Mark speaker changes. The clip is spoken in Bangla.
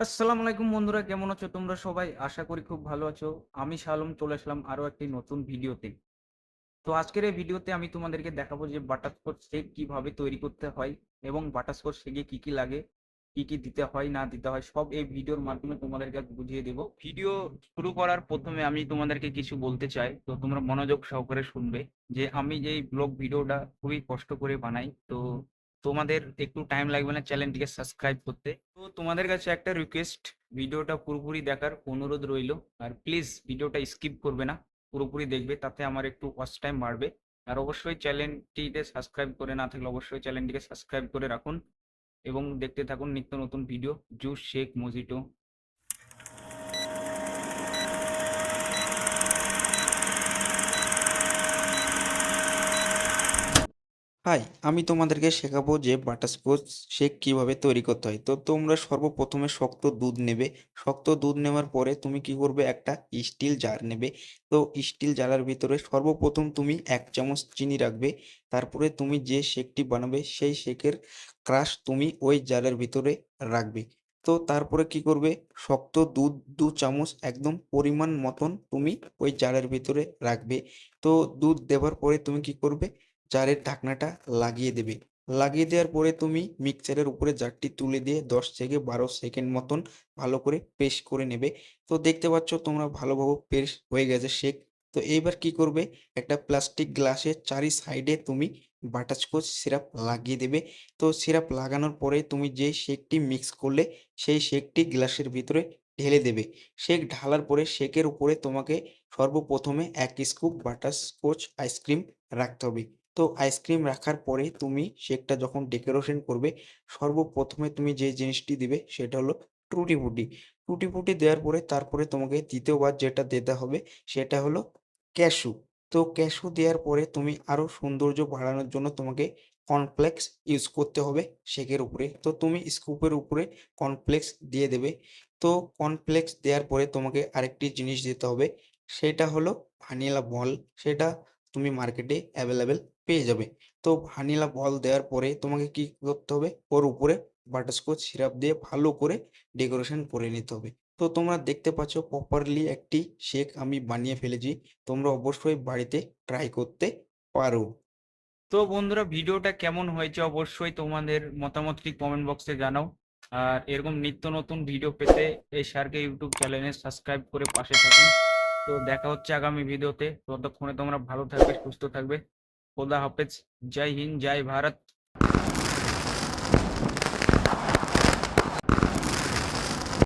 Speaker 1: আসসালামু আলাইকুম বন্ধুরা, কেমন আছো তোমরা সবাই? আশা করি খুব ভালো আছো। আমি শালম চলে আসলাম আরো একটি নতুন ভিডিওতে। তো আজকের এই ভিডিওতে আমি তোমাদেরকে দেখাবো যে বাটারস্কচ শেক কিভাবে তৈরি করতে হয় এবং বাটারস্কচ শেকে কি লাগে, কি দিতে হয় না দিতে হয় সব এই ভিডিওর মাধ্যমে তোমাদেরকে আজ বুঝিয়ে দেব। ভিডিও শুরু করার প্রথমে আমি তোমাদেরকে কিছু বলতে চাই, তো তোমরা মনোযোগ সহকারে শুনবে। যে আমি এই ব্লগ ভিডিওটা খুবই কষ্ট করে বানাই, তো তোমাদের একটু টাইম লাগবে না চ্যানেলটিকে সাবস্ক্রাইব করতে। তো তোমাদের কাছে একটা রিকোয়েস্ট, ভিডিওটা পুরোপুরি দেখার অনুরোধ রইলো। আর প্লিজ ভিডিওটা স্কিপ করবে না, পুরোপুরি দেখবে, তাতে আমার একটু ওয়াচ টাইম বাড়বে। আর অবশ্যই চ্যানেলটিতে সাবস্ক্রাইব করে না থাকলে অবশ্যই চ্যানেলটিকে সাবস্ক্রাইব করে রাখুন এবং দেখতে থাকুন নিত্য নতুন video. Juice shake mojito.
Speaker 2: Hi, আমি তোমাদেরকে শেখাবো যে বাটারস্কচ শেক কিভাবে তৈরি করতে হয়। তো তোমরা সর্বপ্রথমে শক্ত দুধ নেবে। শক্ত দুধ নেওয়ার পরে তুমি কি করবে, একটা স্টিল জার নেবে। তো স্টিল জারের ভিতরে সর্বপ্রথম তুমি 1 চামচ চিনি রাখবে। তারপরে তুমি যে শেকটি বানাবে সেই শেকের ক্রাশ তুমি ওই জারের ভিতরে রাখবে। তো তারপরে কি করবে, শক্ত দুধ 2 চামচ একদম পরিমাণ মতন তুমি ওই জারের ভিতরে রাখবে। তো দুধ দেওয়ার পরে তুমি কি করবে, জারের ঢাকনাটা লাগিয়ে দেবে। লাগিয়ে দেওয়ার পরে তুমি মিক্সচারের উপরে জারটি তুলে দিয়ে 10 থেকে 12 সেকেন্ড মতন ভালো করে পেস্ট করে নেবে। তো দেখতে পাচ্ছ তোমরা ভালোভাবে পেস্ট হয়ে গেছে শেক। তো এইবার কি করবে, একটা প্লাস্টিক গ্লাসের চারি সাইডে তুমি বাটারস্কচ সিরাপ লাগিয়ে দেবে। তো সিরাপ লাগানোর পরে তুমি যে শেকটি মিক্স করলে সেই শেকটি গ্লাসের ভিতরে ঢেলে দেবে। শেক ঢালার পরে শেকের উপরে তোমাকে সর্বপ্রথমে 1 স্কুপ বাটারস্কচ আইসক্রিম রাখতে হবে। তো আইসক্রিম রাখার পরে তুমি শেকটা যখন ডেকোরেশন করবে, সর্বপ্রথমে তুমি যে জিনিসটি দিবে সেটা হলো টুটি ফুটি। টুটি ফুটি দেওয়ার পরে তারপরে তোমাকে দ্বিতীয়বার যেটা দিতে হবে সেটা হলো ক্যাশু। তো ক্যাশু দেওয়ার পরে তুমি আরো সৌন্দর্য বাড়ানোর জন্য তোমাকে কর্নফ্লেক্স ইউজ করতে হবে শেকের উপরে। তো তুমি স্কুপের উপরে কর্নফ্লেক্স দিয়ে দেবে। তো কর্নফ্লেক্স দেওয়ার পরে তোমাকে আরেকটি জিনিস দিতে হবে, সেটা হলো ভ্যানিলা বল। সেটা তুমি মার্কেটে অ্যাভেলেবেল পেয়ে যাবে। তো ভ্যানিলা বল দেওয়ার পরে তোমাকে কি করতে হবে, ওর উপরে বাটারস্কচ সিরাপ দিয়ে ভালো করে ডেকোরেশন করে নিতে হবে। তো তোমরা দেখতে পাচ্ছ প্রপারলি একটি শেক আমি বানিয়ে ফেলেছি। তোমরা অবশ্যই বাড়িতে ট্রাই করতে পারো।
Speaker 1: তো বন্ধুরা, ভিডিওটা কেমন হয়েছে অবশ্যই তোমাদের মতামতটি কমেন্ট বক্সে জানাও। আর এরকম নিত্য নতুন ভিডিও পেতে এই স্যারকে ইউটিউব চ্যানেলে সাবস্ক্রাইব করে পাশে থাকুন। তো দেখা হচ্ছে আগামী ভিডিওতে, ততক্ষণে তোমরা ভালো থাকবে, সুস্থ থাকবে। খোদা হাফেজ। জয় হিন্দ, জয় ভারত।